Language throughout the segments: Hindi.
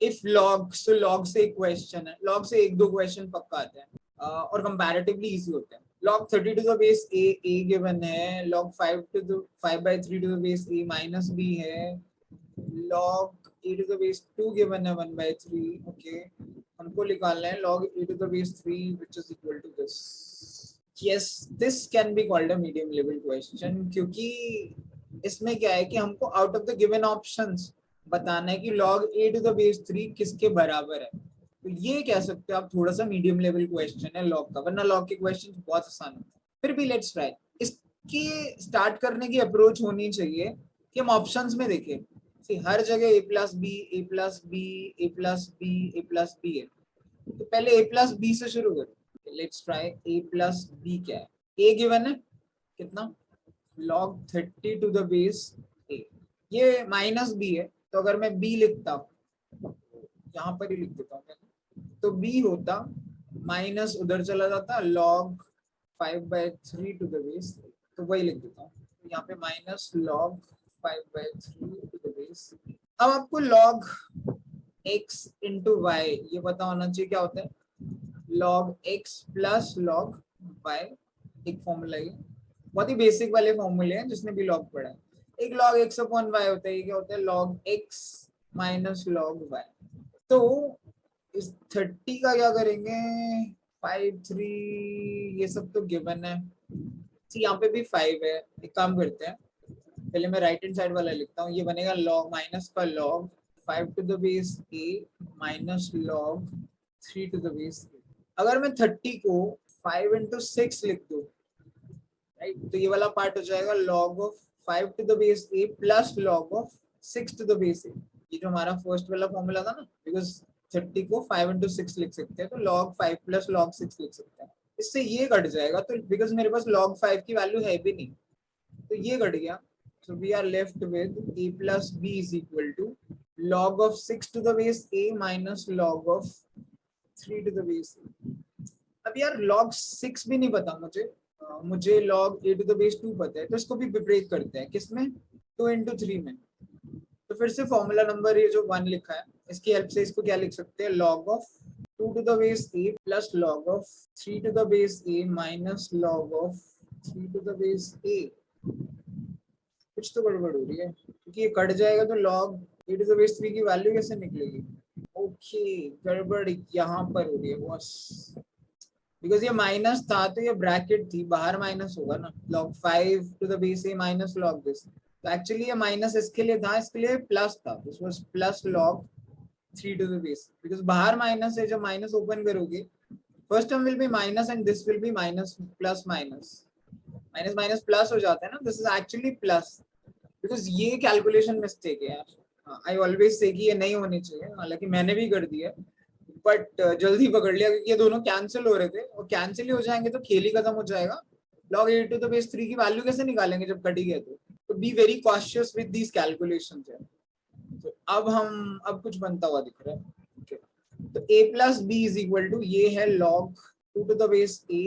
इफ लॉग, सो लॉग से एक क्वेश्चन है, लॉग से एक दो क्वेश्चन पक्का आते हैं और कंपैरेटिवली इजी होते हैं. log 30 to the base a given है, log 5/3 to the base a minus b है, log a to the base 2 given है 1/3. ओके, हमको निकालना है log a to the base 3 which is equal to this. yes, this can be called a medium level question क्योंकि इसमें क्या है कि हमको out of the given options बताना है कि log a to the base 3 किसके बराबर है. तो ये कह सकते हो आप थोड़ा सा मीडियम लेवल क्वेश्चन है लॉग का, वरना लॉग के क्वेश्चन बहुत आसान होते हैं. फिर भी लेट्स ट्राई. इसके स्टार्ट करने की अप्रोच होनी चाहिए कि हम ऑप्शंस में देखें. हर जगह a plus B A plus B A plus B A plus B है, तो पहले a प्लस बी से शुरू करें. Let's try. a plus B क्या है? a गिवन है कितना? log 30 to the base a. ये माइनस बी है, तो अगर मैं b लिखता हूँ, यहाँ पर ही लिख देता हूँ, तो b होता माइनस उधर चला जाता log 5/3 टू द बेस, तो वही लिख देता हूँ. तो यहाँ पे minus log 5/3 to the base. अब आपको log x इंटू वाई ये पता होना चाहिए क्या होता है. log x plus log y, एक फॉर्मूला है, बहुत ही बेसिक वाले फॉर्मूले हैं जिसने भी log पढ़ा है. एक log x अपॉन y होता है, ये क्या होता है? log x minus log y. तो इस 30 का क्या करेंगे? 5 3 ये सब तो गिवन है. यहाँ पे भी 5 है. एक काम करते हैं, पहले मैं राइट हैंड साइड वाला लिखता हूँ. ये बनेगा log माइनस का log 5 to the base a minus log 3 to the base a. अगर मैं 30 को 5 इंटू 6 लिख दूँ, राइट, तो ये वाला पार्ट हो जाएगा log of 5 to the base a plus log of 6 to the base a. ये जो हमारा फर्स्ट वाला फॉर्मूला था ना, बिकॉज 30 को 5 इंटू 6 लिख सकते हैं, तो log 5 प्लस log 6 लिख सकते हैं. इससे ये कट जाएगा, तो बिकॉज मेरे पास log 5 की वैल्यू है भी नहीं, तो ये कट गया. So we are left with a plus b is equal to log of 6 to the base a minus log of 3 to the base a. अब यार log 6 भी नहीं पता मुझे log a to the base 2 पता है, तो इसको भी ब्रेक करते हैं. किसमें? 2 into 3 में. तो फिर से फॉर्मूला नंबर ये जो 1 लिखा है, इसकी हेल्प से इसको क्या लिख सकते हैं? log of 2 to the base a plus log of 3 to the base a minus log of 3 to the base a. कुछ तो गड़बड़ हो रही है, क्योंकि ये कट जाएगा तो log a to the base 3 की वैल्यू कैसे निकलेगी? ओके, गड़बड़ यहाँ पर हो रही है बॉस, बिकॉज ये माइनस था तो ये ब्रैकेट थी, बाहर माइनस होगा ना. log 5 to the base a minus log this, तो एक्चुअली ये माइनस इसके लिए था, इसके लिए प्लस था. This was plus log 3 to the base, because बाहर माइनस है. जब माइनस ओपन करोगे, first term will be minus and this will be minus plus minus, minus minus plus हो जाता है ना. This is actually plus, because ये कैलकुलेशन मिस्टेक है यार. आई ऑलवेज से कि ये नहीं होनी चाहिए, हालांकि मैंने भी कर दिया, बट जल्दी पकड़ लिया क्योंकि ये दोनों कैंसिल हो रहे थे, और कैंसिल ही हो जाएंगे तो खेल ही खत्म हो जाएगा. log a to the base 3 की वैल्यू कैसे निकालेंगे जब कट ही गए? तो be very cautious with these calculations है. तो अब कुछ बनता हुआ दिख रहा है. okay. तो a plus B is equal to, ये है log 2 to the base a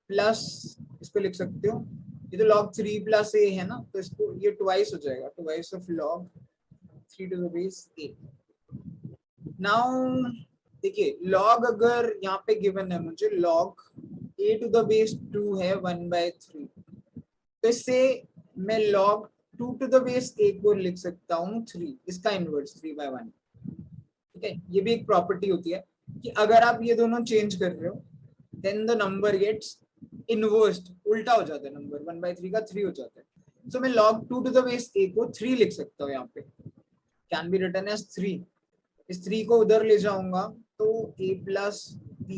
plus, इसको लिख सकते हो, ये तो log 3 प्लस a है ना, तो इसको ये ट्वाइस हो जाएगा, twice of log 3 to the base a. Now देखिए, log अगर यहाँ पे गिवन है मुझे, log a to the base 2 है 1/3, तो इससे मैं log 2 to the base a को लिख सकता हूँ 3, इसका इनवर्स 3/1. ठीक है, ये भी एक प्रॉपर्टी होती है कि अगर आप ये दोनों चेंज कर रहे हो, देन द नंबर गेट्स इनवर्स्ड, उल्टा हो जाता है नंबर. 1/3 का 3 हो जाता है. सो मैं log 2 to the base a को 3 लिख सकता हूँ. यहाँ पे कैन बी रिटन एज 3. इस 3 को उधर ले जाऊंगा तो a plus b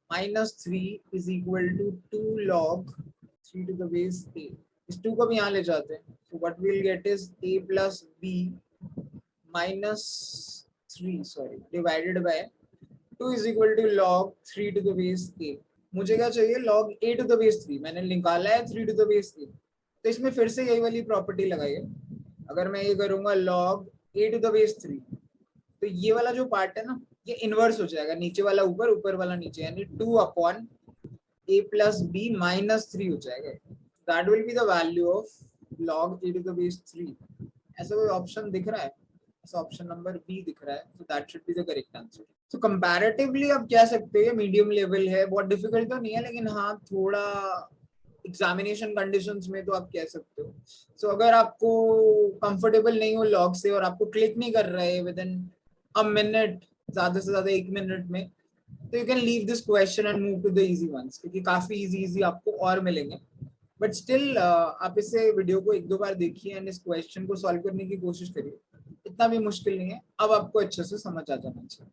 minus 3 is equal to 2 log 3 to the base a. इस 2 को भी यहाँ ले जाते हैं, so what we'll get is a plus b minus 3 divided by 2 is equal to log 3 to the base a. मुझे क्या चाहिए? log a to the base 3. मैंने निकाला है 3 to the base a, तो इसमें फिर से यही वाली प्रॉपर्टी लगाई है. अगर मैं ये करूंगा log a to the base 3, तो ये वाला जो पार्ट है ना, ये इनवर्स हो जाएगा, नीचे वाला ऊपर, ऊपर वाला नीचे, यानी 2 upon a plus b minus 3 हो जाएगा. That will be the value of log a to the base 3. ऐसा कोई ऑप्शन दिख रहा है? ऐसा ऑप्शन नंबर बी दिख रहा है, so that should be the correct answer. So comparatively आप कह सकते हैं मीडियम लेवल है, बहुत डिफिकल्ट तो नहीं है, लेकिन हाँ थोड़ा एग्जामिनेशन कंडीशंस में तो आप कह सकते हो. सो अगर आपको कंफर्टेबल नहीं हो लॉग से और आपको क्लिक नहीं कर रहे विद इन अ मिनट, ज्यादा से ज्यादा 1 मिनट में, तो you can leave this question and move to the easy ones, क्योंकि काफी इजी इजी आपको और मिलेंगे. बट स्टिल आप इसे वीडियो को 1-2 बार देखिए एंड इस क्वेश्चन को सॉल्व करने की कोशिश करिए. इतना भी मुश्किल नहीं है, अब आपको अच्छे से समझ आ जाना चाहिए.